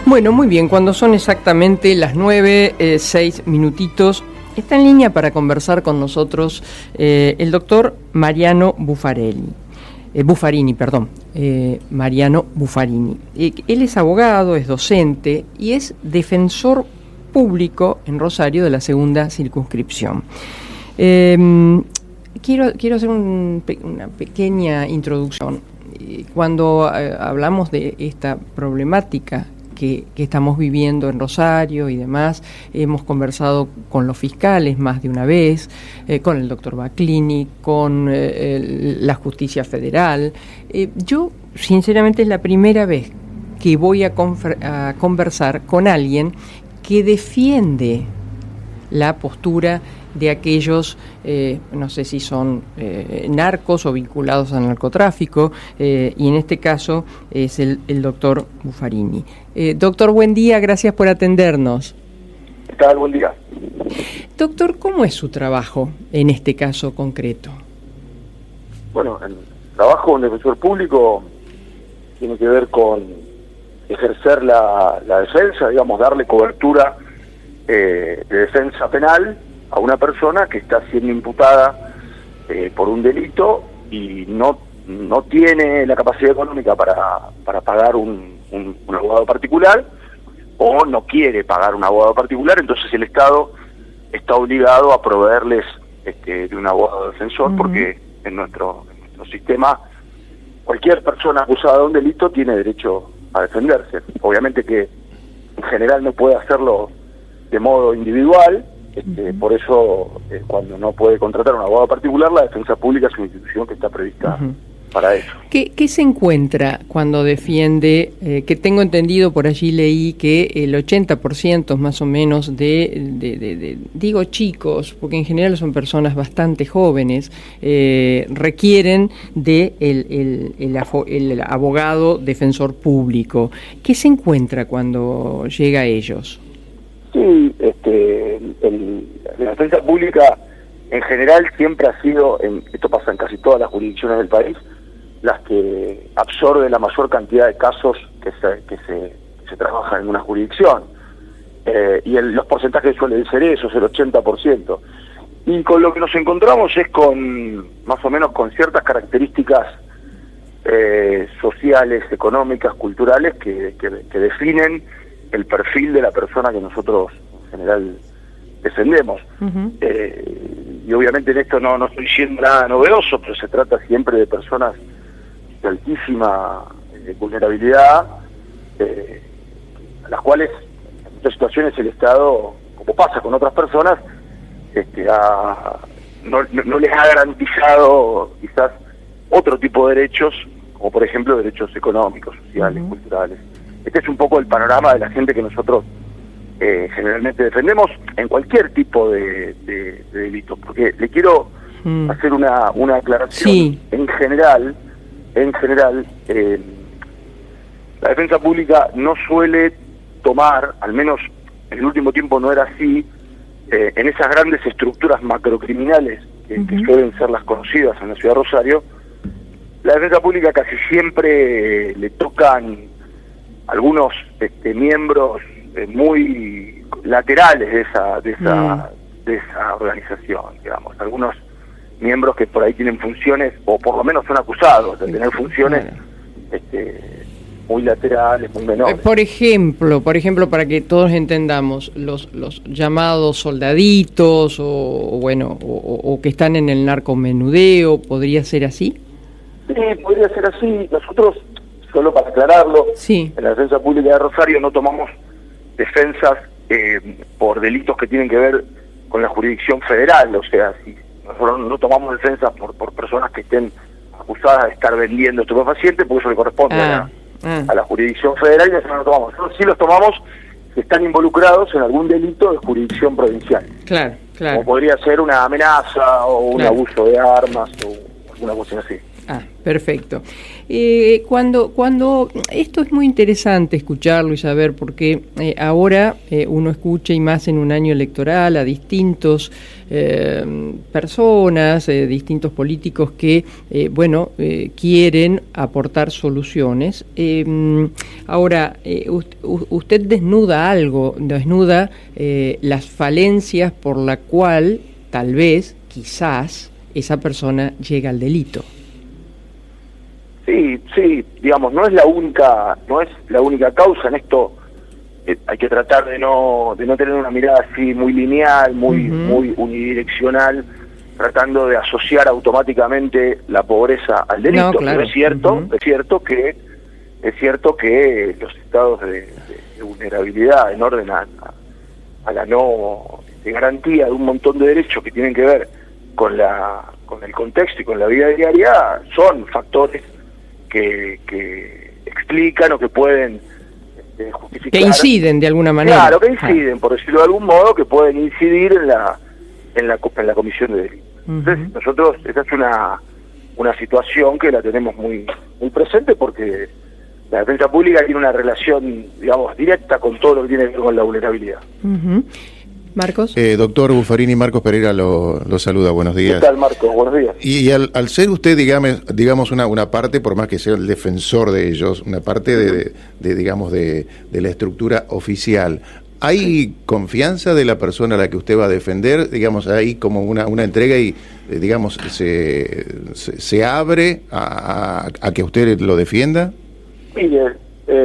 Bueno, muy bien, cuando son exactamente las 9:06, está en línea para conversar con nosotros el doctor Mariano Buffarini. Mariano Buffarini. Él es abogado, es docente y es defensor público en Rosario de la segunda circunscripción. Quiero hacer una pequeña introducción. Cuando hablamos de esta problemática que estamos viviendo en Rosario y demás, hemos conversado con los fiscales más de una vez, con el doctor Baclini, con la justicia federal. Yo, sinceramente, es la primera vez que voy a conversar con alguien que defiende la postura de aquellos, no sé si son narcos o vinculados al narcotráfico, y en este caso es el doctor Buffarini. Doctor, buen día, gracias por atendernos. ¿Qué tal? Buen día. Doctor, ¿cómo es su trabajo en este caso concreto? Bueno, el trabajo de un defensor público tiene que ver con ejercer la defensa, digamos, darle cobertura de defensa penal a una persona que está siendo imputada por un delito y no tiene la capacidad económica para pagar un abogado particular, o no quiere pagar un abogado particular. Entonces el Estado está obligado a proveerles de un abogado defensor, porque en nuestro sistema cualquier persona acusada de un delito tiene derecho a defenderse. Obviamente que en general no puede hacerlo de modo individual. Por eso, cuando no puede contratar un abogado particular, la defensa pública es una institución que está prevista para eso. ¿Qué se encuentra cuando defiende? Que tengo entendido, por allí leí que el 80% más o menos digo chicos, porque en general son personas bastante jóvenes, requieren de el abogado defensor público. ¿Qué se encuentra cuando llega a ellos? Sí, la defensa pública en general siempre ha sido, esto pasa en casi todas las jurisdicciones del país, las que absorben la mayor cantidad de casos que se trabajan en una jurisdicción. Y los porcentajes suelen ser esos, el 80%. Y con lo que nos encontramos es con, más o menos, con ciertas características sociales, económicas, culturales que definen el perfil de la persona que nosotros en general defendemos. Y obviamente en esto no estoy diciendo nada novedoso, pero se trata siempre de personas de altísima vulnerabilidad, a las cuales en muchas situaciones el Estado, como pasa con otras personas, no les ha garantizado quizás otro tipo de derechos, como por ejemplo derechos económicos, sociales, culturales. Este es un poco el panorama de la gente que nosotros generalmente defendemos en cualquier tipo de delito, porque le quiero hacer una aclaración. Sí. En general, la defensa pública no suele tomar, al menos en el último tiempo no era así, en esas grandes estructuras macrocriminales que suelen ser las conocidas en la ciudad de Rosario. La defensa pública casi siempre le tocan algunos miembros muy laterales de esa organización, digamos, algunos miembros que por ahí tienen funciones, o por lo menos son acusados de tener funciones muy laterales, muy menores. Por ejemplo, para que todos entendamos, los llamados soldaditos o que están en el narcomenudeo, ¿podría ser así? Sí, podría ser así. Nosotros, solo para aclararlo, sí, en la defensa pública de Rosario no tomamos defensas por delitos que tienen que ver con la jurisdicción federal. O sea, si nosotros no tomamos defensas por personas que estén acusadas de estar vendiendo estupefacientes, porque eso le corresponde a la jurisdicción federal, y nosotros no tomamos. Nosotros sí los tomamos que están involucrados en algún delito de jurisdicción provincial. Claro. Como podría ser una amenaza o un abuso de armas o alguna cuestión así. Perfecto. Cuando esto es muy interesante escucharlo y saber, porque ahora uno escucha, y más en un año electoral, a distintos personas, distintos políticos que quieren aportar soluciones. Ahora, usted desnuda las falencias por la cual tal vez, quizás, esa persona llega al delito. Sí, digamos, no es la única causa en esto. Hay que tratar de no tener una mirada así muy lineal, muy unidireccional, tratando de asociar automáticamente la pobreza al delito. No, claro. Pero es cierto que los estados de vulnerabilidad en orden a la no garantía de un montón de derechos que tienen que ver con el contexto y con la vida diaria son factores que explican o que pueden justificar. Que inciden de alguna manera. Claro, que inciden, por decirlo de algún modo, que pueden incidir en la comisión de delitos. Entonces, nosotros, esa es una situación que la tenemos muy presente, porque la defensa pública tiene una relación, digamos, directa con todo lo que tiene que ver con la vulnerabilidad. Marcos. Doctor Buffarini, Marcos Pereira lo saluda, buenos días. ¿Qué tal, Marcos? Buenos días. Y al ser usted, digamos una parte, por más que sea el defensor de ellos, una parte de la estructura oficial, ¿hay confianza de la persona a la que usted va a defender? Digamos, hay como una entrega y, digamos, se abre a que usted lo defienda. Mire,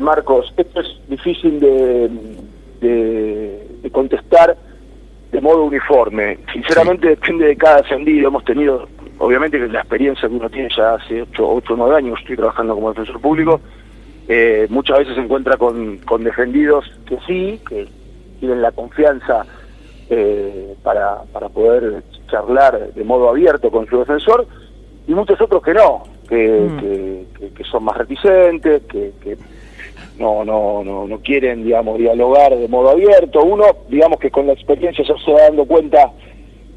Marcos, esto es difícil de contestar de modo uniforme. Sinceramente depende de cada defendido. Hemos tenido, obviamente, que la experiencia que uno tiene ya hace 8 o 9 años, estoy trabajando como defensor público, muchas veces se encuentra con defendidos que tienen la confianza para poder charlar de modo abierto con su defensor, y muchos otros que no, que son más reticentes, que no quieren, digamos, dialogar de modo abierto. Uno, digamos, que con la experiencia ya se va dando cuenta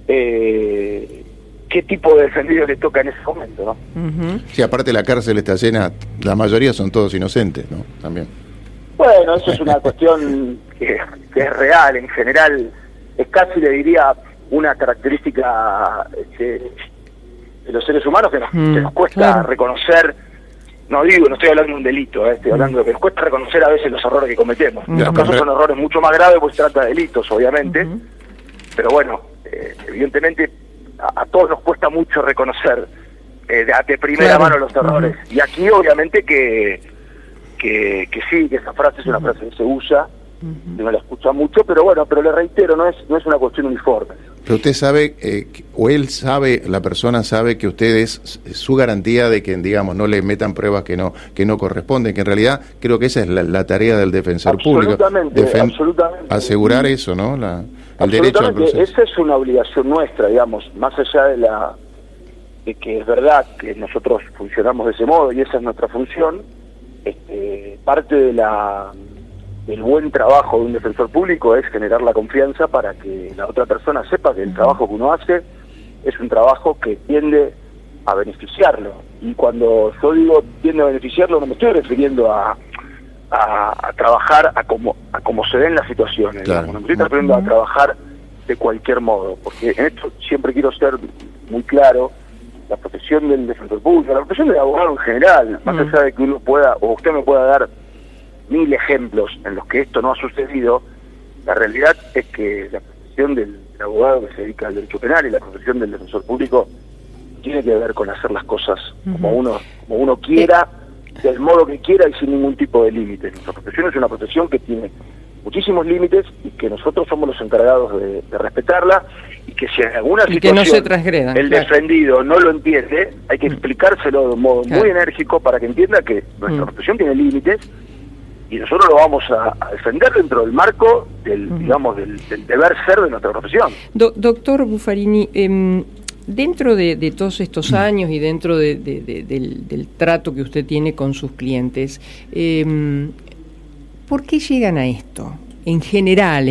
qué tipo de defendido le toca en ese momento, ¿no? Sí, aparte la cárcel está llena, la mayoría son todos inocentes, ¿no? También. Bueno, eso es una cuestión que es real, en general, es casi, le diría, una característica de los seres humanos que nos cuesta reconocer. No estoy hablando de un delito, estoy hablando de que nos cuesta reconocer a veces los errores que cometemos. En los casos son errores mucho más graves, pues se trata de delitos, obviamente, pero bueno, evidentemente a todos nos cuesta mucho reconocer de primera mano los errores. Y aquí obviamente que sí, que esa frase es una frase que se usa, que no la escucha mucho, pero bueno, pero le reitero, no es una cuestión uniforme. Pero usted sabe, o él sabe, la persona sabe que usted es su garantía de que, digamos, no le metan pruebas que no corresponden, que en realidad creo que esa es la tarea del defensor público. Absolutamente. Asegurar eso, ¿no? El derecho al proceso. Esa es una obligación nuestra, digamos, más allá de que es verdad que nosotros funcionamos de ese modo y esa es nuestra función. Parte del buen trabajo de un defensor público es generar la confianza para que la otra persona sepa que el trabajo que uno hace es un trabajo que tiende a beneficiarlo. Y cuando yo digo tiende a beneficiarlo, no me estoy refiriendo a trabajar a como se den las situaciones. Claro. No me estoy refiriendo a trabajar de cualquier modo, porque en esto siempre quiero ser muy claro. La profesión del defensor público, la profesión del abogado en general, más allá de que uno pueda, o usted me pueda dar 1000 ejemplos en los que esto no ha sucedido, la realidad es que la profesión del abogado que se dedica al derecho penal y la profesión del defensor público tiene que ver con hacer las cosas como uno quiera, del modo que quiera y sin ningún tipo de límites. Nuestra profesión es una profesión que tiene muchísimos límites y que nosotros somos los encargados de respetarla, y que si en alguna situación no se transgredan, el defendido no lo entiende, hay que explicárselo de un modo muy enérgico para que entienda que nuestra profesión tiene límites y nosotros lo vamos a defender dentro del marco del deber ser de nuestra profesión. Doctor Buffarini, dentro de todos estos años y dentro del trato que usted tiene con sus clientes, ¿por qué llegan a esto? en general,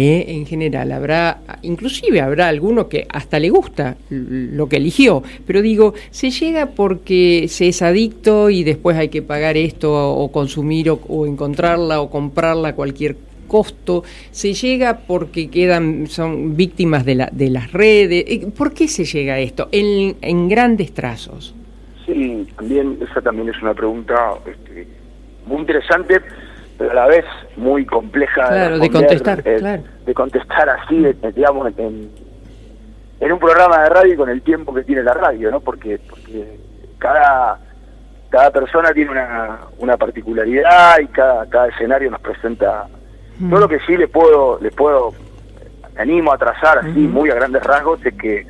inclusive habrá alguno que hasta le gusta lo que eligió, pero digo, se llega porque se es adicto y después hay que pagar esto o consumir o encontrarla o comprarla a cualquier costo, se llega porque son víctimas de las redes. ¿Por qué se llega a esto en grandes trazos? Sí, esa también es una pregunta muy interesante, pero a la vez muy compleja, claro, de contestar, claro. De contestar así, digamos, en un programa de radio con el tiempo que tiene la radio, ¿no? Porque cada persona tiene una particularidad y cada escenario nos presenta. Yo lo que sí le puedo me animo a trazar así muy a grandes rasgos es que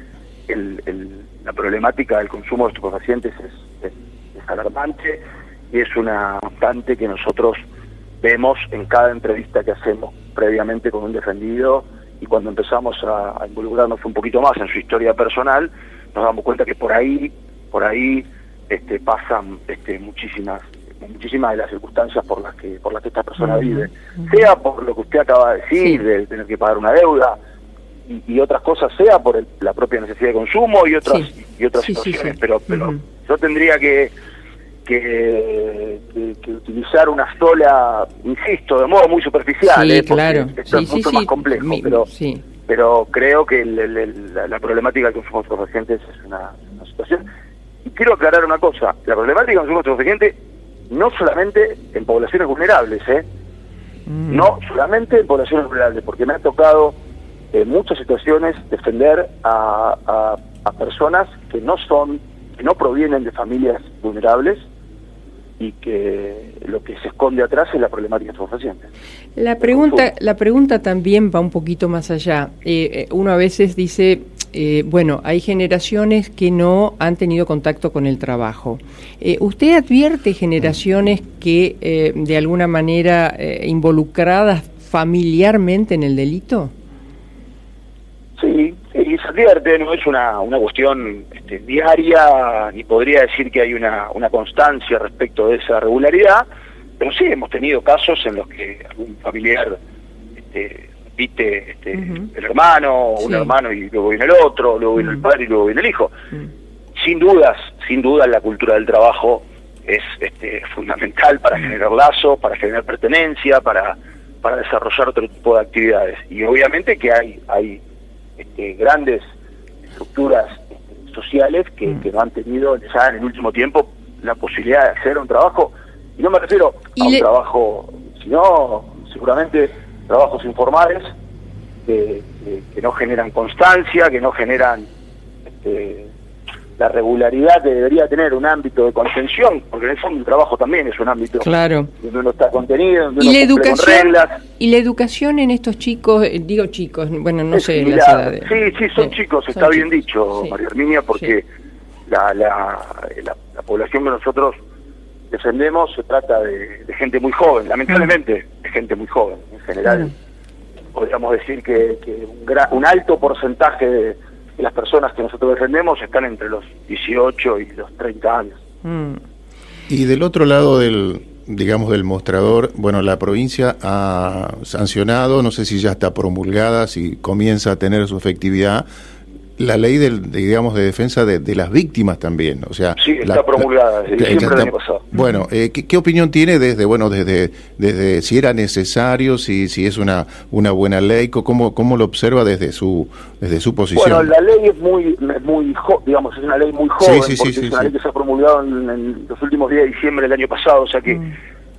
la problemática del consumo de estupefacientes es alarmante y es una constante que nosotros vemos en cada entrevista que hacemos previamente con un defendido, y cuando empezamos a involucrarnos un poquito más en su historia personal, nos damos cuenta que por ahí pasan muchísimas de las circunstancias por las que esta persona vive, sea por lo que usted acaba de decir, de tener que pagar una deuda y otras cosas, sea por la propia necesidad de consumo y otras situaciones, pero yo tendría que utilizar una sola, insisto, de modo muy superficial, claro. Esto es mucho más complejo, pero creo que la problemática del consumo de estupefacientes es una situación. Y quiero aclarar una cosa, la problemática del consumo de estupefacientes no solamente en poblaciones vulnerables, no solamente en poblaciones vulnerables, porque me ha tocado en muchas situaciones defender a personas que no provienen de familias vulnerables y que lo que se esconde atrás es la problemática de estupefacientes. La pregunta también va un poquito más allá. Uno a veces dice, hay generaciones que no han tenido contacto con el trabajo. ¿Usted advierte generaciones que de alguna manera involucradas familiarmente en el delito? Sí, se advierte, no es una cuestión diaria, ni podría decir que hay una constancia respecto de esa regularidad, pero sí hemos tenido casos en los que algún familiar repite el hermano, o un hermano y luego viene el otro, luego viene el padre y luego viene el hijo. Sin duda la cultura del trabajo es fundamental para generar lazos, para generar pertenencia, para desarrollar otro tipo de actividades. Y obviamente que hay grandes estructuras sociales que no han tenido ya en el último tiempo la posibilidad de acceder a un trabajo, y no me refiero a un trabajo, sino seguramente trabajos informales que no generan constancia, que no generan la regularidad que debería tener un ámbito de contención, porque en el fondo el trabajo también es un ámbito donde uno está contenido, donde uno cumple con reglas. ¿Y la educación en estos chicos, no sé en las edades? Sí, son chicos, está bien dicho, María Herminia, porque la población que nosotros defendemos se trata de gente muy joven, lamentablemente de gente muy joven, en general. Podríamos decir que un alto porcentaje de las personas que nosotros defendemos están entre los 18 y los 30 años. Y del otro lado del mostrador, la provincia ha sancionado, no sé si ya está promulgada, si comienza a tener su efectividad, la ley de defensa de las víctimas también, o sea... Sí, está promulgada desde diciembre del año pasado. Bueno, ¿qué opinión tiene desde si era necesario, si es una buena ley, cómo lo observa desde su posición? Bueno, la ley es es una ley muy joven, porque es una ley que se ha promulgado en los últimos días de diciembre del año pasado, o sea que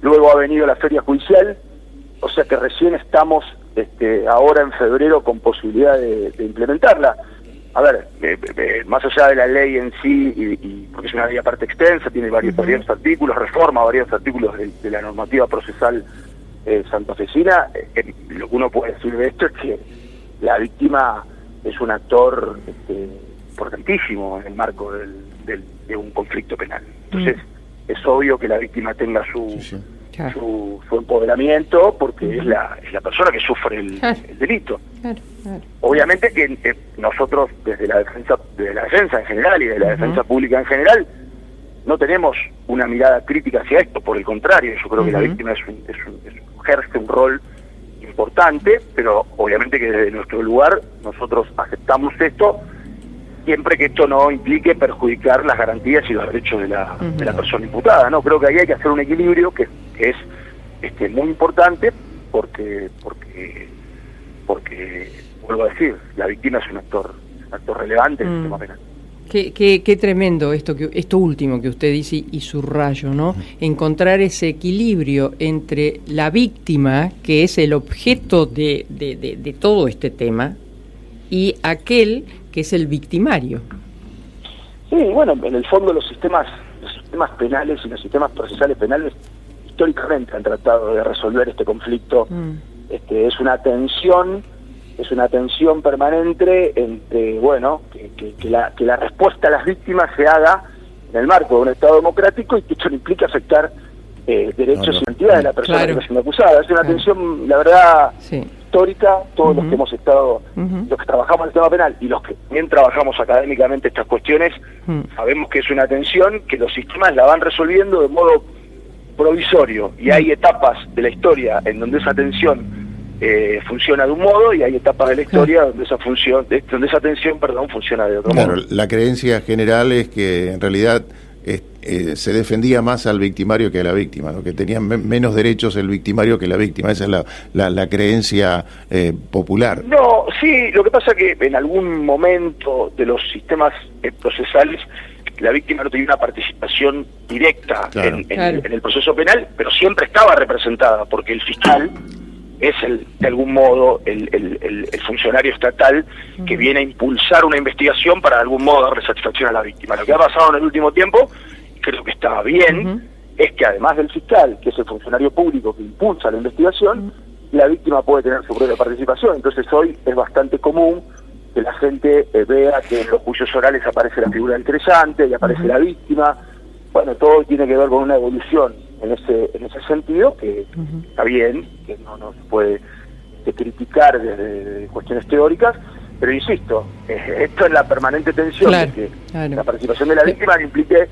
luego ha venido la feria judicial, o sea que recién estamos ahora en febrero con posibilidad de implementarla. A ver, más allá de la ley en sí, y porque es una ley aparte extensa, tiene varios artículos, reforma varios artículos de la normativa procesal santafesina, lo que uno puede decir de esto es que la víctima es un actor importantísimo en el marco de un conflicto penal. Entonces, es obvio que la víctima tenga su empoderamiento, porque es la persona que sufre el delito. Obviamente que nosotros desde la defensa en general y de la defensa pública en general no tenemos una mirada crítica hacia esto, por el contrario, yo creo que la víctima ejerce un rol importante, pero obviamente que desde nuestro lugar nosotros aceptamos esto, siempre que esto no implique perjudicar las garantías y los derechos de la persona imputada, ¿no? Creo que ahí hay que hacer un equilibrio que es muy importante, porque vuelvo a decir, la víctima es un actor relevante en el sistema penal. Qué tremendo esto último que usted dice, y subrayo, ¿no? Encontrar ese equilibrio entre la víctima, que es el objeto de todo este tema, y aquel que es el victimario. Sí, bueno, en el fondo los sistemas penales y los sistemas procesales penales históricamente han tratado de resolver este conflicto. Es una tensión permanente entre, bueno, que la respuesta a las víctimas se haga en el marco de un Estado democrático y que esto no implica afectar derechos y identidades de la persona que está siendo acusada. Es una tensión, la verdad, histórica. Todos los que hemos estado, los que trabajamos en el sistema penal y los que también trabajamos académicamente estas cuestiones, sabemos que es una tensión que los sistemas la van resolviendo de modo provisorio, y hay etapas de la historia en donde esa tensión funciona de un modo, y hay etapas de la historia donde esa tensión funciona de otro modo. Claro, la creencia general es que en realidad se defendía más al victimario que a la víctima, ¿no? Que tenía menos derechos el victimario que la víctima. Esa es la creencia popular. No, sí, lo que pasa es que en algún momento de los sistemas procesales la víctima no tenía una participación directa en el proceso penal, pero siempre estaba representada, porque el fiscal es de algún modo el funcionario estatal que viene a impulsar una investigación para de algún modo darle satisfacción a la víctima. Lo que ha pasado en el último tiempo, y creo que está bien, es que además del fiscal, que es el funcionario público que impulsa la investigación, la víctima puede tener su propia participación. Entonces hoy es bastante común que la gente vea que en los juicios orales aparece la figura del querellante y aparece la víctima. Bueno, todo tiene que ver con una evolución en ese sentido, que está bien, que no se puede criticar desde cuestiones teóricas, pero insisto, esto es la permanente tensión de que la participación de la víctima implique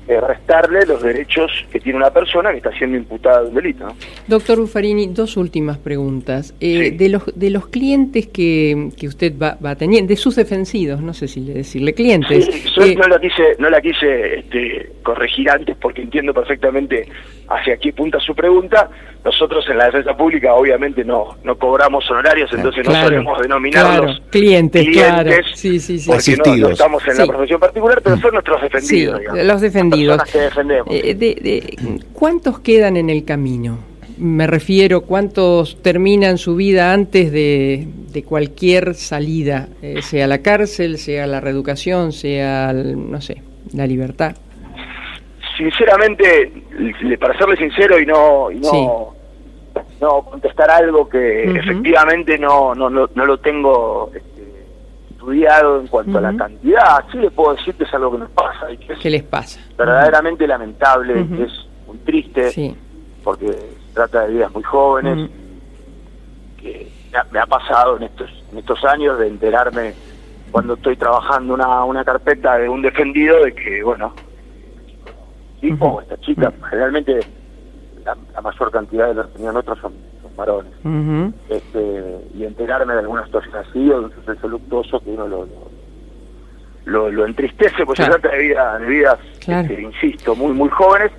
restarle los derechos que tiene una persona que está siendo imputada de un delito, ¿no? Doctor Buffarini, dos últimas preguntas. De los clientes que usted va teniendo, de sus defendidos, no sé si decirle clientes. Sí, yo no la quise corregir antes, porque entiendo perfectamente hacia qué punta su pregunta. Nosotros en la defensa pública obviamente no cobramos honorarios, entonces no solemos denominarlos clientes, sí. Porque no estamos en la profesión particular, pero son nuestros defendidos. Los defendidos. Que defendemos. ¿Cuántos quedan en el camino? Me refiero, ¿cuántos terminan su vida antes de cualquier salida, sea la cárcel, sea la reeducación, sea, no sé, la libertad? Sinceramente, para serle sincero y no contestar algo que efectivamente no lo tengo estudiado en cuanto a la cantidad, sí le puedo decir que es algo que nos pasa y que es ¿qué les pasa? Verdaderamente lamentable, que es muy triste, porque se trata de vidas muy jóvenes, que me ha pasado en estos años de enterarme cuando estoy trabajando una carpeta de un defendido de que, bueno, esta chica, generalmente la mayor cantidad de los detenidos nuestros son varones, y enterarme de alguna situación así, o de un suceso luctuoso que uno lo entristece, pues se trata de vidas insisto, muy muy jóvenes.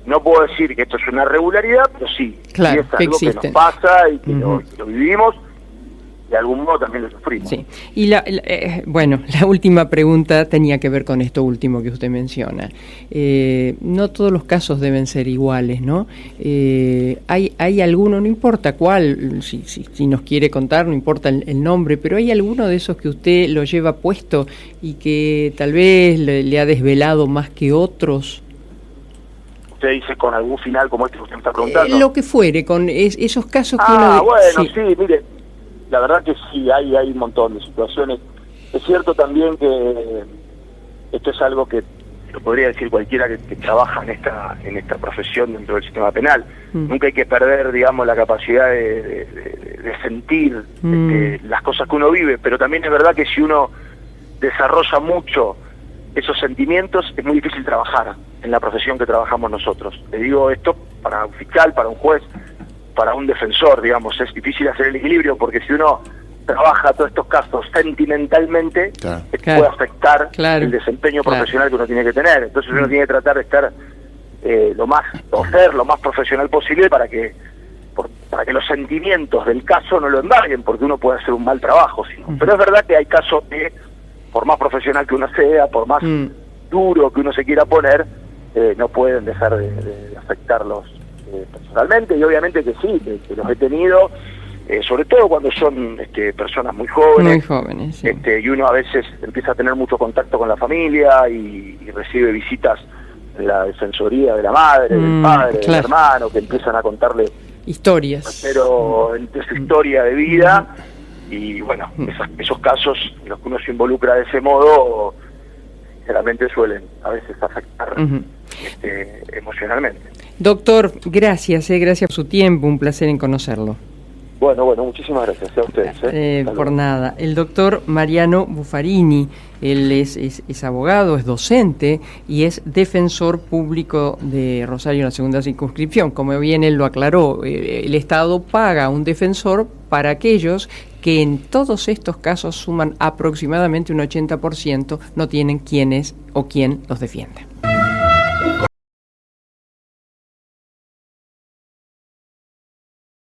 No puedo decir que esto es una regularidad, pero sí, es algo que nos pasa y que lo vivimos, de algún modo también lo sufrimos. Sí. Y la última pregunta tenía que ver con esto último que usted menciona. No todos los casos deben ser iguales, ¿no? Hay alguno, no importa cuál, si nos quiere contar, no importa el nombre, pero hay alguno de esos que usted lo lleva puesto y que tal vez le ha desvelado más que otros. ¿Usted dice con algún final como este que usted me está preguntando? Lo que fuere, con esos casos que uno... sí, mire, la verdad que sí, hay un montón de situaciones. Es cierto también que esto es algo que lo podría decir cualquiera que trabaja en esta profesión dentro del sistema penal. Nunca hay que perder, digamos, la capacidad de sentir las cosas que uno vive, pero también es verdad que si uno desarrolla mucho esos sentimientos, es muy difícil trabajar en la profesión que trabajamos nosotros. Le digo esto para un fiscal, para un juez, para un defensor, digamos. Es difícil hacer el equilibrio porque si uno trabaja todos estos casos sentimentalmente, puede afectar el desempeño profesional que uno tiene que tener. Entonces uno tiene que tratar de estar ser lo más profesional posible para que los sentimientos del caso no lo embarguen, porque uno puede hacer un mal trabajo. Pero es verdad que hay casos que, por más profesional que uno sea, por más duro que uno se quiera poner, no pueden dejar de afectarlos personalmente, y obviamente que sí, que los he tenido, sobre todo cuando son personas muy jóvenes, sí. Y uno a veces empieza a tener mucho contacto con la familia y recibe visitas de la defensoría de la madre, del padre, del hermano, que empiezan a contarle historias, pero entre su historia de vida, y bueno, esos casos en los que uno se involucra de ese modo, generalmente suelen a veces afectar emocionalmente. Doctor, gracias por su tiempo, un placer en conocerlo. Bueno, muchísimas gracias a ustedes. Por nada. El doctor Mariano Buffarini, él es abogado, es docente y es defensor público de Rosario en la segunda circunscripción. Como bien él lo aclaró, el Estado paga un defensor para aquellos que en todos estos casos suman aproximadamente un 80%, no tienen quién los defiende.